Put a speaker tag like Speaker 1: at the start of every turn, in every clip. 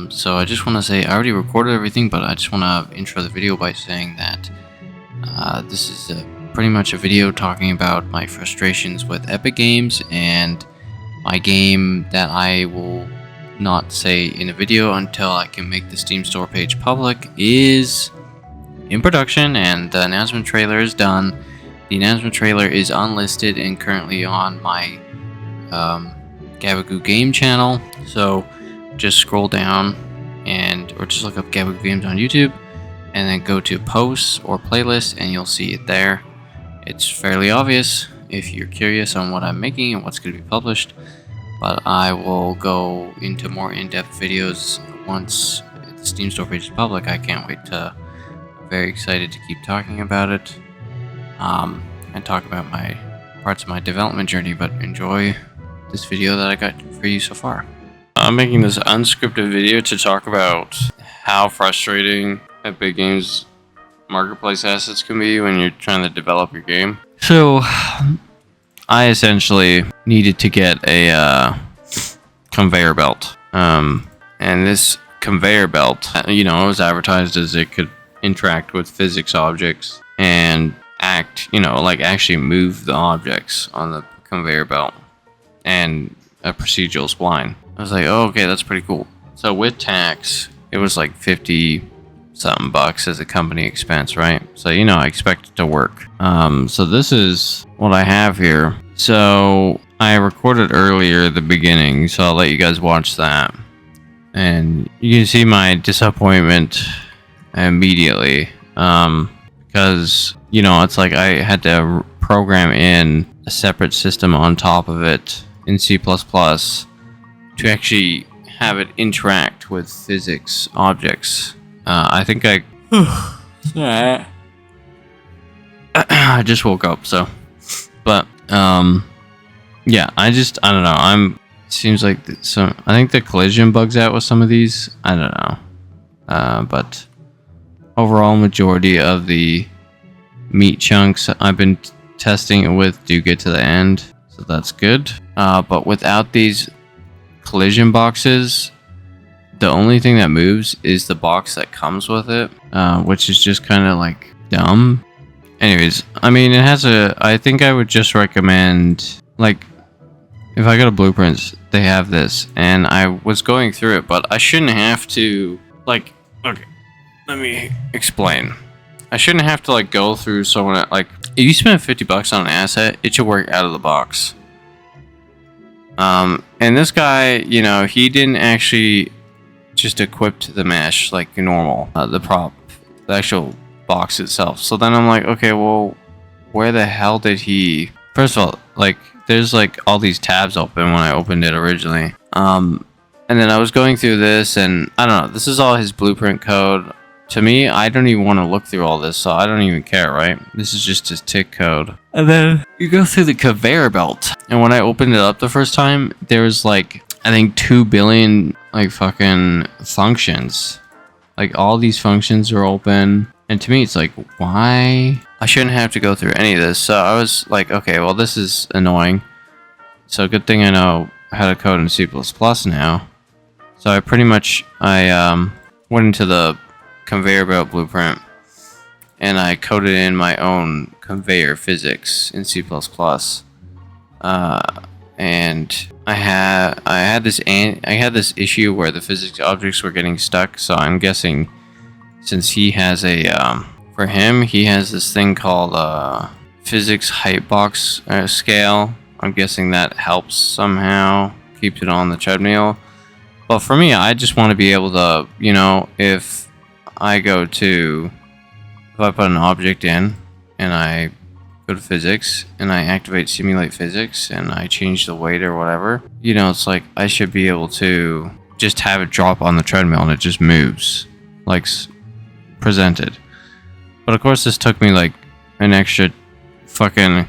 Speaker 1: So I just want to say I already recorded everything, but I just want to intro the video by saying that this is pretty much a video talking about my frustrations with Epic Games, and my game that I will not say in a video until I can make the Steam store page public is in production, and the announcement trailer is done. The announcement trailer is unlisted and currently on my Gabagoo Game channel, so just scroll down or just look up Gabagoo Games on YouTube and then go to posts or playlists and you'll see it there. It's fairly obvious if you're curious on what I'm making and what's going to be published, but I will go into more in-depth videos once the Steam store page is public. I can't wait to. I'm very excited to keep talking about it and talk about my parts of my development journey, but enjoy this video that I got for you so far. I'm making this unscripted video to talk about how frustrating Epic Games marketplace assets can be when you're trying to develop your game. So I essentially needed to get a conveyor belt, and this conveyor belt, it was advertised as it could interact with physics objects and actually move the objects on the conveyor belt, and a procedural spline. I was like, oh, okay, that's pretty cool. So with tax, it was like 50 something bucks as a company expense, right? So I expect it to work. So this is what I have here. So I recorded earlier the beginning, so I'll let you guys watch that, and you can see my disappointment immediately, because it's like I had to program in a separate system on top of it in C++ to actually have it interact with physics objects. I think I I just woke up, so, but yeah, I don't know. Seems like I think the collision bugs out with some of these. I don't know, but overall majority of the meat chunks I've been testing it with do get to the end, so that's good. But without these collision boxes, the only thing that moves is the box that comes with it, which is just kind of like dumb. Anyways, I think I would just recommend, like, if I go to blueprints, they have this, and I was going through it, but I shouldn't have to, okay, let me explain. I shouldn't have to go through someone if you spend 50 bucks on an asset, it should work out of the box. And this guy, he didn't actually just equip the mesh like normal, the actual box itself. So then I'm like, okay, well, where the hell did he? First of all, there's all these tabs open when I opened it originally. And then I was going through this, and I don't know, this is all his blueprint code. To me, I don't even want to look through all this, so I don't even care, right? This is just his tick code. And then you go through the conveyor belt. And when I opened it up the first time, there was I think 2 billion fucking functions. All these functions are open. And to me, it's why? I shouldn't have to go through any of this. So I was like, okay, well, this is annoying. So good thing I know how to code in C++ now. So I pretty much, went into the conveyor belt blueprint and I coded in my own conveyor physics in C++. And I had this issue where the physics objects were getting stuck, so I'm guessing since he has for him, he has this thing called physics height box scale. I'm guessing that helps somehow, keeps it on the treadmill. But for me, I just want to be able to, if I put an object in and I go to physics and I activate simulate physics and I change the weight or whatever, it's I should be able to just have it drop on the treadmill and it just moves presented. But of course this took me an extra fucking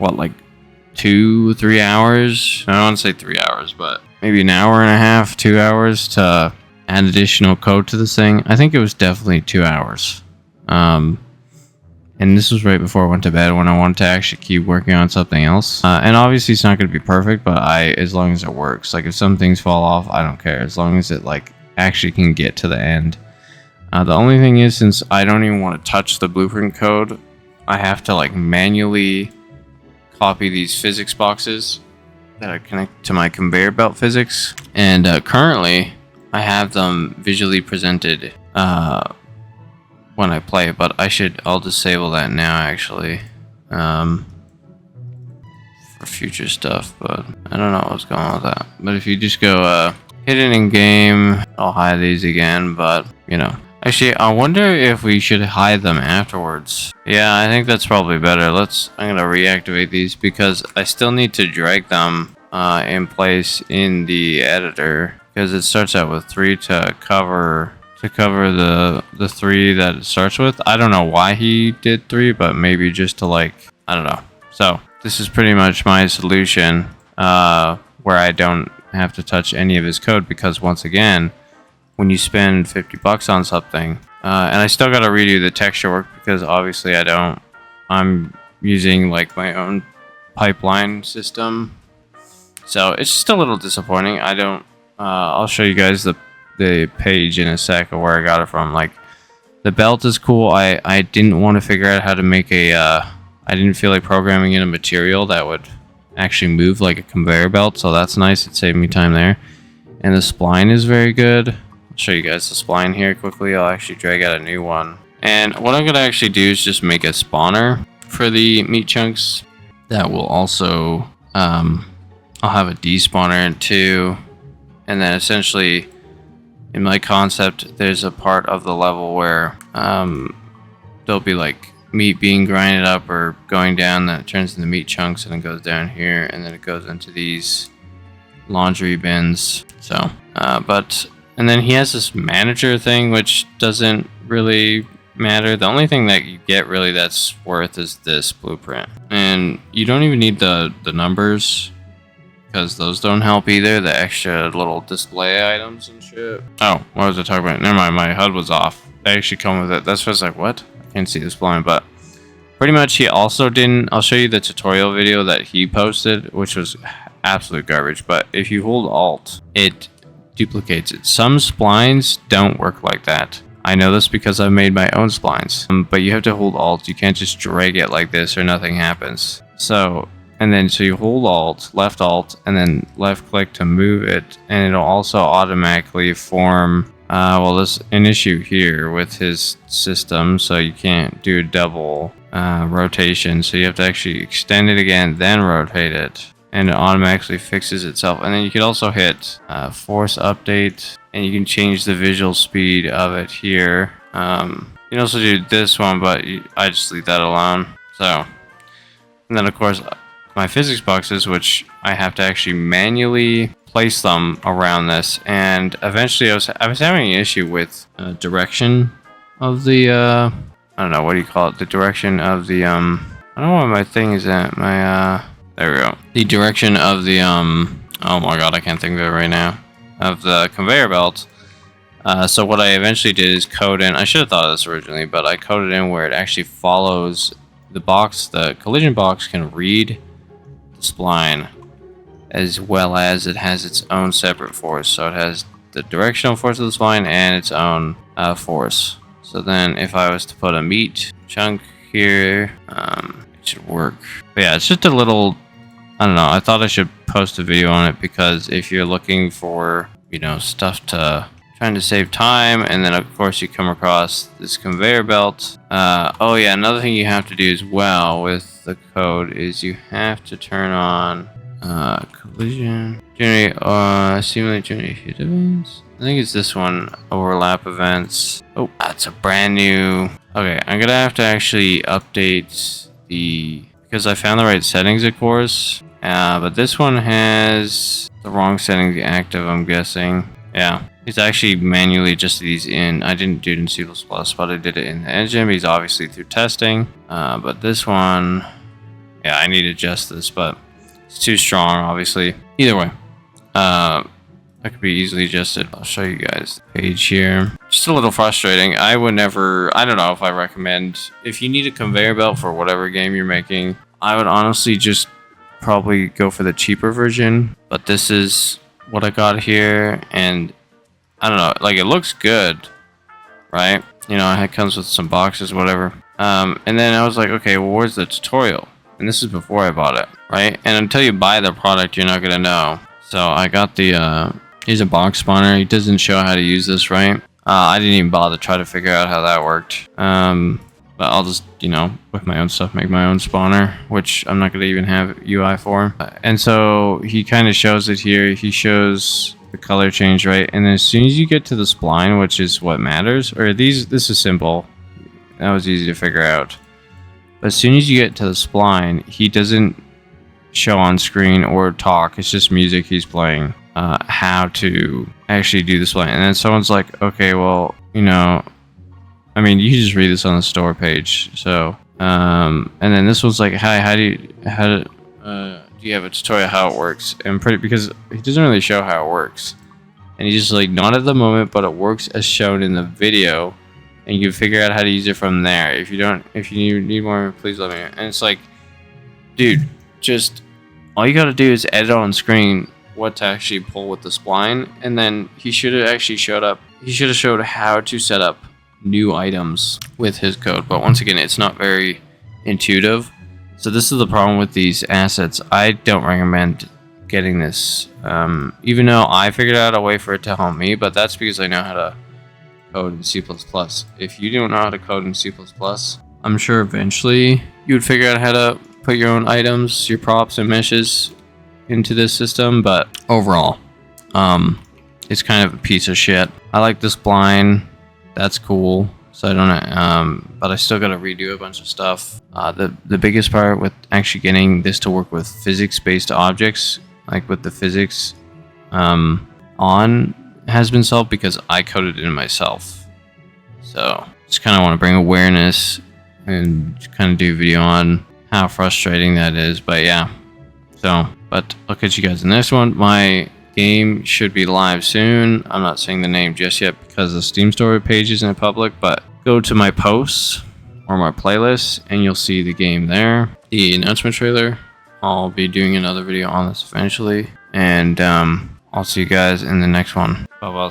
Speaker 1: 2-3 hours. I don't want to say 3 hours, but maybe an hour and a half, 2 hours to add additional code to this thing. I think it was definitely 2 hours. And this was right before I went to bed when I wanted to actually keep working on something else. And obviously it's not going to be perfect, but as long as it works. If some things fall off, I don't care. As long as it actually can get to the end. The only thing is, since I don't even want to touch the blueprint code, I have to like manually copy these physics boxes that I connect to my conveyor belt physics. And currently, I have them visually presented when I play, but I'll disable that now actually for future stuff, but I don't know what's going on with that. But if you just go hidden in game, I'll hide these again, but you know. Actually, I wonder if we should hide them afterwards. Yeah, I think that's probably better. I'm gonna reactivate these because I still need to drag them in place in the editor, because it starts out with 3 to cover the 3 that it starts with. I don't know why he did 3, but maybe just to like, I don't know. So this is pretty much my solution where I don't have to touch any of his code, because once again, when you spend $50 on something, and I still got to redo the texture work because obviously I'm using like my own pipeline system, so it's just a little disappointing. I'll show you guys the page in a sec of where I got it from. Like, the belt is cool. I didn't want to figure out how to make I didn't feel like programming in a material that would actually move like a conveyor belt, so that's nice. It saved me time there. And the spline is very good. I'll show you guys the spline here quickly. I'll actually drag out a new one. And what I'm going to actually do is just make a spawner for the meat chunks that will also, I'll have a despawner too. And then essentially, in my concept, there's a part of the level where there'll be like meat being grinded up or going down that turns into meat chunks, and it goes down here, and then it goes into these laundry bins. So, and then he has this manager thing, which doesn't really matter. The only thing that you get really that's worth is this blueprint. And you don't even need the numbers, because those don't help either. The extra little display items and shit. Oh, what was I talking about? Never mind, my HUD was off. They actually come with it. That's why I was like, what? I can't see this blind, but pretty much he also didn't. I'll show you the tutorial video that he posted, which was absolute garbage. But if you hold Alt, it duplicates it. Some splines don't work like that. I know this because I've made my own splines. But you have to hold Alt. You can't just drag it like this or nothing happens. So you hold left Alt, and then left click to move it, and it'll also automatically form, there's an issue here with his system, so you can't do double rotation, so you have to actually extend it again, then rotate it, and it automatically fixes itself. And then you can also hit force update, and you can change the visual speed of it here. You can also do this one, but I just leave that alone. So, and then of course, my physics boxes, which I have to actually manually place them around this, and eventually I was having an issue with direction of the I don't know, what do you call it, the direction of the I don't know where my thing is at, my there we go, the direction of the oh my god, I can't think of it right now, of the conveyor belt. So what I eventually did is code in, I should have thought of this originally, but I coded in where it actually follows the box. The collision box can read spline, as well as it has its own separate force, so it has the directional force of the spline and its own force. So then if I was to put a meat chunk here, it should work. But yeah, it's just a little, I don't know, I thought I should post a video on it, because if you're looking for, you know, stuff to trying to save time, and then of course you come across this conveyor belt. Oh yeah, another thing you have to do as well with the code is you have to turn on collision generate simulate generate hit events. I think it's this one, overlap events. Oh, that's a brand new. Okay, I'm gonna have to actually update because I found the right settings, of course, but this one has the wrong settings active, I'm guessing. Yeah, it's actually manually adjusted these in. I didn't do it in C++, but I did it in the engine. He's obviously through testing. But this one, yeah, I need to adjust this, but it's too strong, obviously. Either way, that could be easily adjusted. I'll show you guys the page here. Just a little frustrating. I would never, I don't know if I recommend, if you need a conveyor belt for whatever game you're making, I would honestly just probably go for the cheaper version. But this is what I got here, and I don't know, like it looks good, right? You know, it comes with some boxes, whatever. And then I was like, okay, well, where's the tutorial? And this is before I bought it, right? And until you buy the product, you're not gonna know. So I got the, here's a box spawner. It doesn't show how to use this, right? I didn't even bother to try to figure out how that worked. But I'll just, you know, with my own stuff, make my own spawner, which I'm not gonna even have UI for. And so he kind of shows it here. He shows the color change, right? And then as soon as you get to the spline, which is what matters, or this is simple. That was easy to figure out. But as soon as you get to the spline, he doesn't show on screen or talk. It's just music he's playing. How to actually do the spline. And then someone's like, okay, well, you know, I mean, you can just read this on the store page. So, and then this one's like, hi, do you have a tutorial how it works? And because he doesn't really show how it works. And he's just like, not at the moment, but it works as shown in the video. And you can figure out how to use it from there. If you need more, please let me know. And it's like, dude, just all you gotta do is edit on screen what to actually pull with the spline, and then he should have actually showed how to set up new items with his code. But once again, it's not very intuitive. So this is the problem with these assets. I don't recommend getting this, even though I figured out a way for it to help me, but that's because I know how to code in C++. If you don't know how to code in C++, I'm sure eventually you would figure out how to put your own items, your props and meshes into this system, but overall, it's kind of a piece of shit. I like this spline. That's cool. So I don't, but I still got to redo a bunch of stuff. The biggest part with actually getting this to work with physics-based objects, like with the physics on, has been solved because I coded it in myself. So just kind of want to bring awareness and kind of do a video on how frustrating that is. But yeah, so, but I'll catch you guys in the next one. My game should be live soon. I'm not saying the name just yet because the Steam store page isn't public, but go to my posts or my playlists and you'll see the game there. The announcement trailer. I'll be doing another video on this eventually, and I'll see you guys in the next one. Bye-bye.